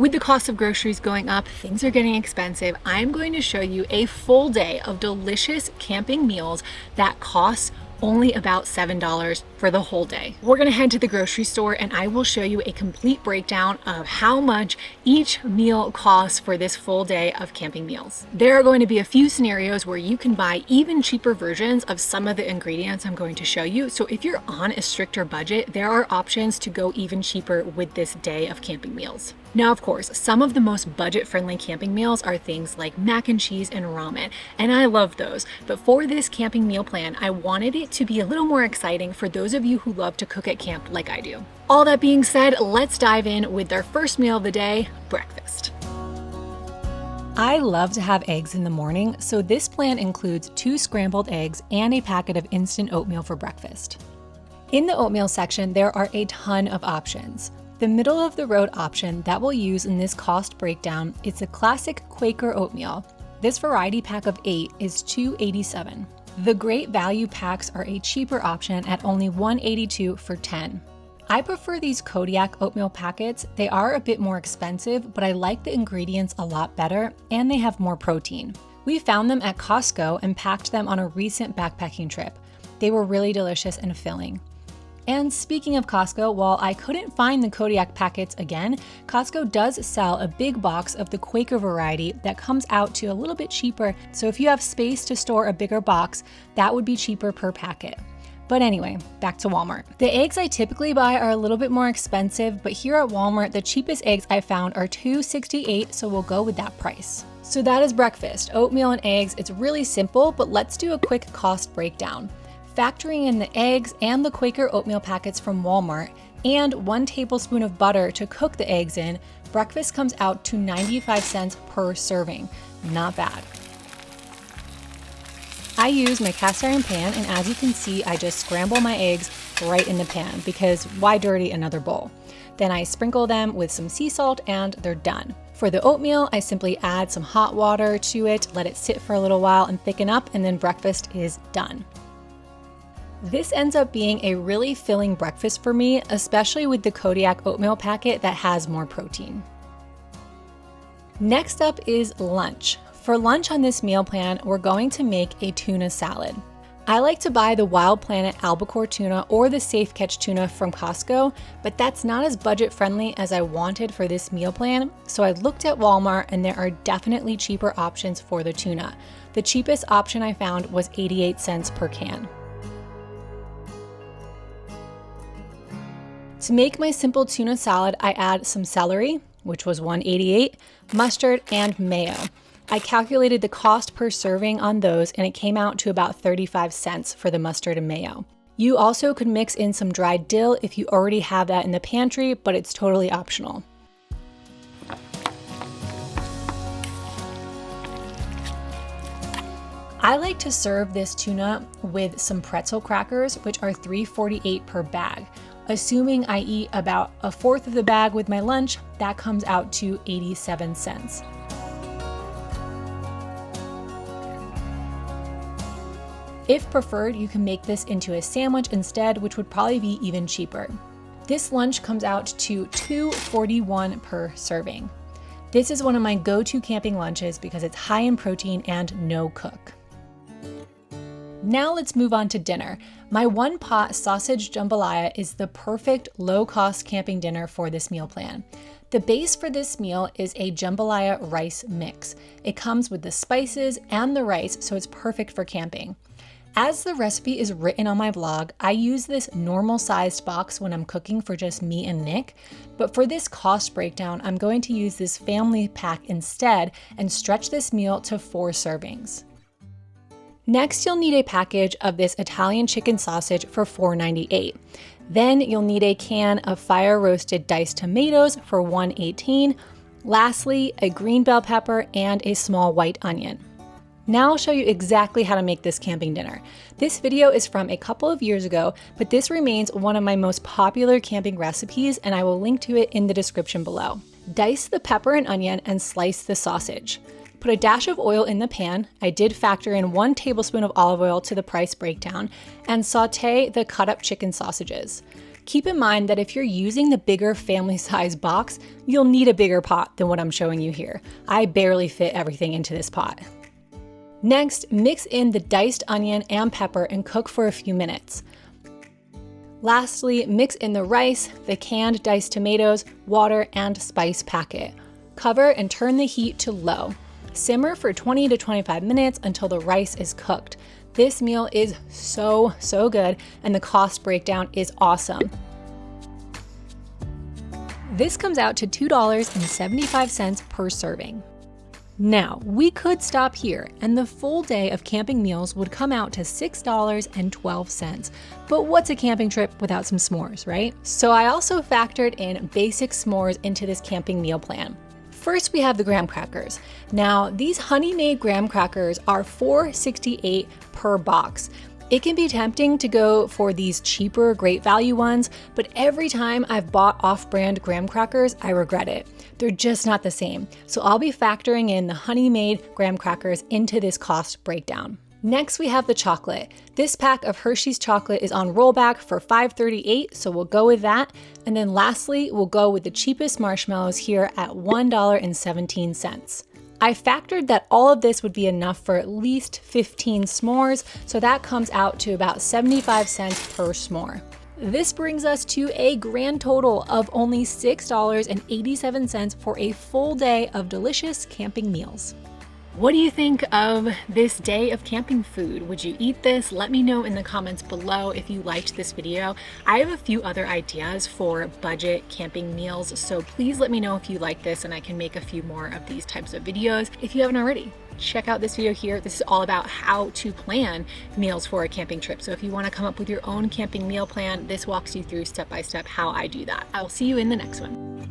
With the cost of groceries going up, things are getting expensive. I'm going to show you a full day of delicious camping meals that cost only about $7 for the whole day. We're gonna head to the grocery store and I will show you a complete breakdown of how much each meal costs for this full day of camping meals. There are going to be a few scenarios where you can buy even cheaper versions of some of the ingredients I'm going to show you. So if you're on a stricter budget, there are options to go even cheaper with this day of camping meals. Now, of course, some of the most budget-friendly camping meals are things like mac and cheese and ramen, and I love those. But for this camping meal plan, I wanted it to be a little more exciting for those of you who love to cook at camp like I do. All that being said, let's dive in with our first meal of the day, breakfast. I love to have eggs in the morning, so this plan includes 2 scrambled eggs and a packet of instant oatmeal for breakfast. In the oatmeal section, there are a ton of options. The middle of the road option that we'll use in this cost breakdown is a classic Quaker oatmeal. This variety pack of 8 is $2.87. The Great Value packs are a cheaper option at only $1.82 for 10. I prefer these Kodiak oatmeal packets. They are a bit more expensive, but I like the ingredients a lot better and they have more protein. We found them at Costco and packed them on a recent backpacking trip. They were really delicious and filling. And speaking of Costco, while I couldn't find the Kodiak packets again, Costco does sell a big box of the Quaker variety that comes out to a little bit cheaper. So if you have space to store a bigger box, that would be cheaper per packet. But anyway, back to Walmart. The eggs I typically buy are a little bit more expensive, but here at Walmart, the cheapest eggs I found are $2.68, so we'll go with that price. So that is breakfast, oatmeal and eggs. It's really simple, but let's do a quick cost breakdown. Factoring in the eggs and the Quaker oatmeal packets from Walmart and 1 tablespoon of butter to cook the eggs in, breakfast comes out to 95 cents per serving. Not bad. I use my cast iron pan, and as you can see, I just scramble my eggs right in the pan because why dirty another bowl? Then I sprinkle them with some sea salt and they're done. For the oatmeal, I simply add some hot water to it, let it sit for a little while and thicken up, and then breakfast is done. This ends up being a really filling breakfast for me, especially with the Kodiak oatmeal packet that has more protein. Next up is lunch. For lunch on this meal plan, we're going to make a tuna salad. I like to buy the Wild Planet albacore tuna or the Safe Catch tuna from Costco, but that's not as budget friendly as I wanted for this meal plan, so I looked at Walmart and there are definitely cheaper options for the tuna. The cheapest option I found was 88 cents per can. To make my simple tuna salad, I add some celery, which was $1.88, mustard, and mayo. I calculated the cost per serving on those and it came out to about 35 cents for the mustard and mayo. You also could mix in some dried dill if you already have that in the pantry, but it's totally optional. I like to serve this tuna with some pretzel crackers, which are $3.48 per bag. Assuming I eat about 1/4 of the bag with my lunch, that comes out to 87 cents. If preferred, you can make this into a sandwich instead, which would probably be even cheaper. This lunch comes out to $2.41 per serving. This is one of my go-to camping lunches because it's high in protein and no cook. Now let's move on to dinner. My 1-pot sausage jambalaya is the perfect low-cost camping dinner for this meal plan. The base for this meal is a jambalaya rice mix. It comes with the spices and the rice, so it's perfect for camping. As the recipe is written on my blog, I use this normal-sized box when I'm cooking for just me and Nick, but for this cost breakdown, I'm going to use this family pack instead and stretch this meal to 4 servings. Next, you'll need a package of this Italian chicken sausage for $4.98. Then you'll need a can of fire-roasted diced tomatoes for $1.18. Lastly, a green bell pepper and a small white onion. Now I'll show you exactly how to make this camping dinner. This video is from a couple of years ago, but this remains one of my most popular camping recipes, and I will link to it in the description below. Dice the pepper and onion and slice the sausage. Put a dash of oil in the pan. I did factor in 1 tablespoon of olive oil to the price breakdown and saute the cut up chicken sausages. Keep in mind that if you're using the bigger family size box, you'll need a bigger pot than what I'm showing you here. I barely fit everything into this pot. Next, mix in the diced onion and pepper and cook for a few minutes. Lastly, mix in the rice, the canned diced tomatoes, water, and spice packet. Cover and turn the heat to low. Simmer for 20 to 25 minutes until the rice is cooked. This meal is so good, and the cost breakdown is awesome. This comes out to $2.75 per serving. Now, we could stop here, and the full day of camping meals would come out to $6.12. But what's a camping trip without some s'mores, right? So I also factored in basic s'mores into this camping meal plan. First, we have the graham crackers. Now, these honey-made graham crackers are $4.68 per box. It can be tempting to go for these cheaper, great value ones, but every time I've bought off-brand graham crackers, I regret it. They're just not the same. So I'll be factoring in the honey-made graham crackers into this cost breakdown. Next, we have the chocolate. This pack of Hershey's chocolate is on rollback for $5.38, so we'll go with that. And then lastly, we'll go with the cheapest marshmallows here at $1.17. I factored that all of this would be enough for at least 15 s'mores, so that comes out to about 75 cents per s'more. This brings us to a grand total of only $6.87 for a full day of delicious camping meals. What do you think of this day of camping food? Would you eat this? Let me know in the comments below if you liked this video. I have a few other ideas for budget camping meals, so please let me know if you like this and I can make a few more of these types of videos. If you haven't already, check out this video here. This is all about how to plan meals for a camping trip. So if you want to come up with your own camping meal plan, this walks you through step by step how I do that. I'll see you in the next one.